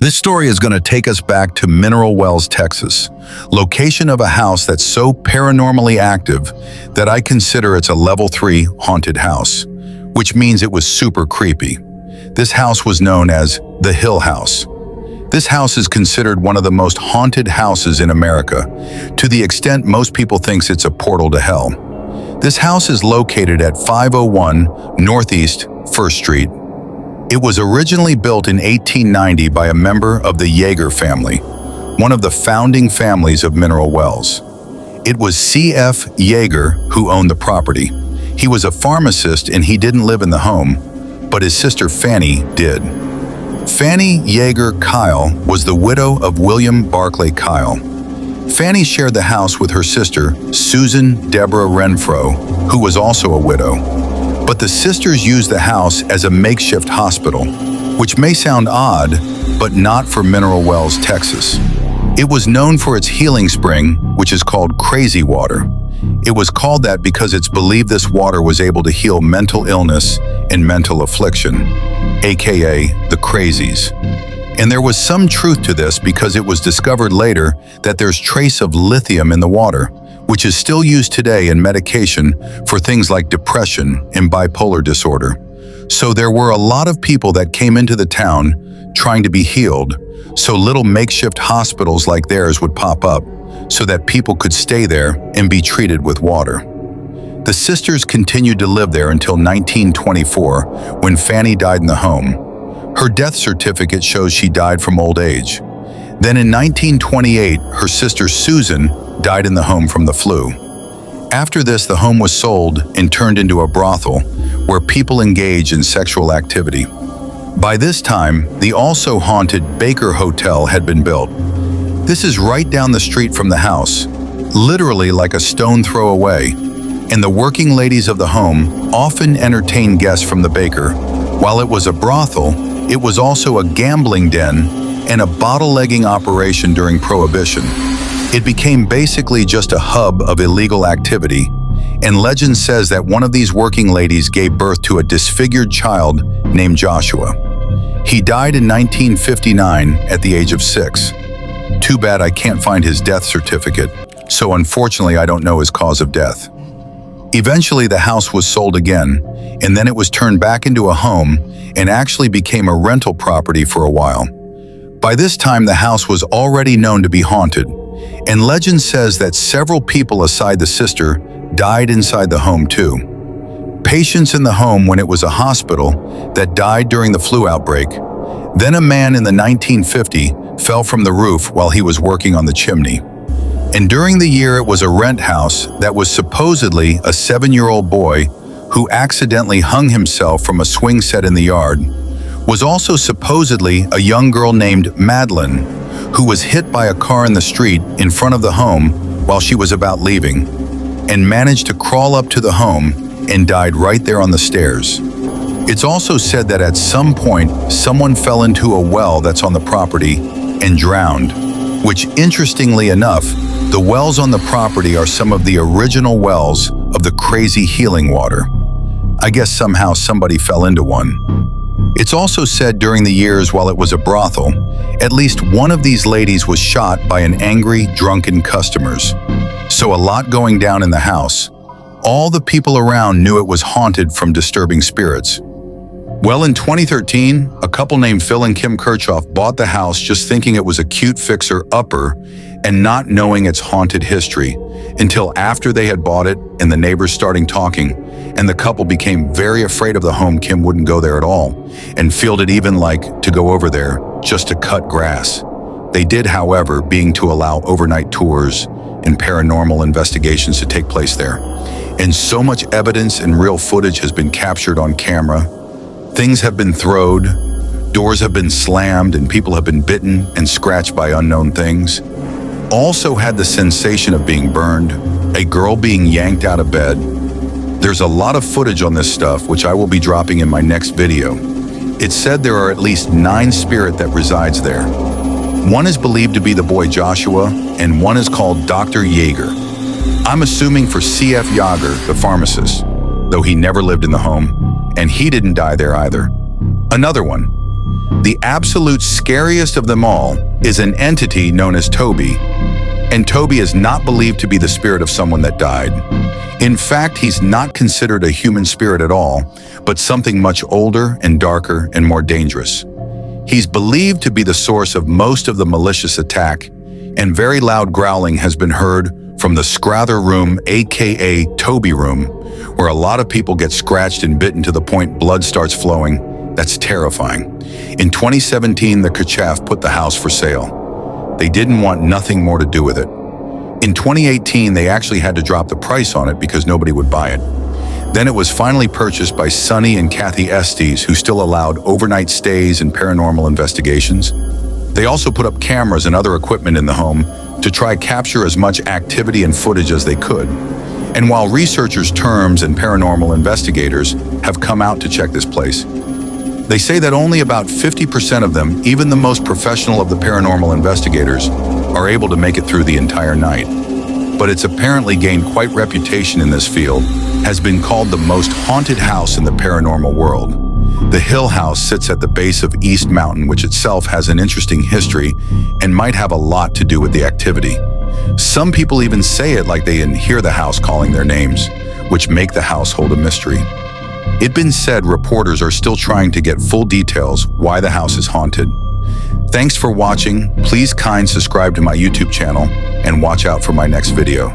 This story is going to take us back to Mineral Wells, Texas, location of a house that's so paranormally active that I consider it's a level 3 haunted house, which means it was super creepy. This house was known as the Hill House. This house is considered one of the most haunted houses in America, to the extent most people thinks it's a portal to hell. This house is located at 501 Northeast 1st Street. It was originally built in 1890 by a member of the Yeager family, one of the founding families of Mineral Wells. It was C.F. Yeager who owned the property. He was a pharmacist and he didn't live in the home, but his sister Fanny did. Fanny Yeager Kyle was the widow of William Barclay Kyle. Fanny shared the house with her sister, Susan Deborah Renfro, who was also a widow. But the sisters used the house as a makeshift hospital, which may sound odd, but not for Mineral Wells, Texas. It was known for its healing spring, which is called crazy water. It was called that because it's believed this water was able to heal mental illness and mental affliction, aka the crazies. And there was some truth to this because it was discovered later that there's trace of lithium in the water, which is still used today in medication for things like depression and bipolar disorder. So there were a lot of people that came into the town trying to be healed, so little makeshift hospitals like theirs would pop up so that people could stay there and be treated with water. The sisters continued to live there until 1924, when Fanny died in the home. Her death certificate shows she died from old age. Then in 1928, her sister Susan died in the home from the flu. After this, the home was sold and turned into a brothel where people engage in sexual activity. By this time, the also haunted Baker Hotel had been built. This is right down the street from the house, literally like a stone throw away, and the working ladies of the home often entertained guests from the Baker. While it was a brothel, it was also a gambling den and a bottle-legging operation during Prohibition. It became basically just a hub of illegal activity, and legend says that one of these working ladies gave birth to a disfigured child named Joshua. He died in 1959 at the age of 6. Too bad I can't find his death certificate, so unfortunately I don't know his cause of death. Eventually the house was sold again, and then it was turned back into a home and actually became a rental property for a while. By this time the house was already known to be haunted, and legend says that several people aside the sister died inside the home too. Patients in the home when it was a hospital that died during the flu outbreak. Then a man in the 1950 fell from the roof while he was working on the chimney. And during the year it was a rent house that was supposedly a 7-year-old boy who accidentally hung himself from a swing set in the yard, was also supposedly a young girl named Madeline who was hit by a car in the street in front of the home while she was about leaving, and managed to crawl up to the home and died right there on the stairs. It's also said that at some point someone fell into a well that's on the property and drowned, which interestingly enough, the wells on the property are some of the original wells of the crazy healing water. I guess somehow somebody fell into one. It's also said during the years while it was a brothel, at least one of these ladies was shot by an angry, drunken customers. So a lot going down in the house. All the people around knew it was haunted from disturbing spirits. Well, in 2013, a couple named Phil and Kim Kirchhoff bought the house just thinking it was a cute fixer-upper and not knowing its haunted history, until after they had bought it and the neighbors starting talking, and the couple became very afraid of the home. Kim wouldn't go there at all, and fielded even like to go over there just to cut grass. They did, however, being to allow overnight tours and paranormal investigations to take place there. And so much evidence and real footage has been captured on camera. Things have been thrown, doors have been slammed, and people have been bitten and scratched by unknown things. Also had the sensation of being burned, a girl being yanked out of bed. There's a lot of footage on this stuff, which I will be dropping in my next video. It's said there are at least 9 spirits that resides there. One is believed to be the boy Joshua, and one is called Dr. Yeager. I'm assuming for C.F. Yeager, the pharmacist, though he never lived in the home, and he didn't die there either. Another one. The absolute scariest of them all is an entity known as Toby. And Toby is not believed to be the spirit of someone that died. In fact, he's not considered a human spirit at all, but something much older and darker and more dangerous. He's believed to be the source of most of the malicious attack, and very loud growling has been heard from the Scrather Room, aka Toby Room, where a lot of people get scratched and bitten to the point blood starts flowing. That's terrifying. In 2017, the Kachaf put the house for sale. They didn't want nothing more to do with it. In 2018, they actually had to drop the price on it because nobody would buy it. Then it was finally purchased by Sonny and Kathy Estes, who still allowed overnight stays and paranormal investigations. They also put up cameras and other equipment in the home to try capture as much activity and footage as they could. And while researchers, terms, and paranormal investigators have come out to check this place, they say that only about 50% of them, even the most professional of the paranormal investigators, are able to make it through the entire night. But it's apparently gained quite reputation in this field, has been called the most haunted house in the paranormal world. The Hill House sits at the base of East Mountain, which itself has an interesting history and might have a lot to do with the activity. Some people even say it like they can hear the house calling their names, which make the house hold a mystery. It's been said reporters are still trying to get full details why the house is haunted. Thanks for watching. Please subscribe to my YouTube channel and watch out for my next video.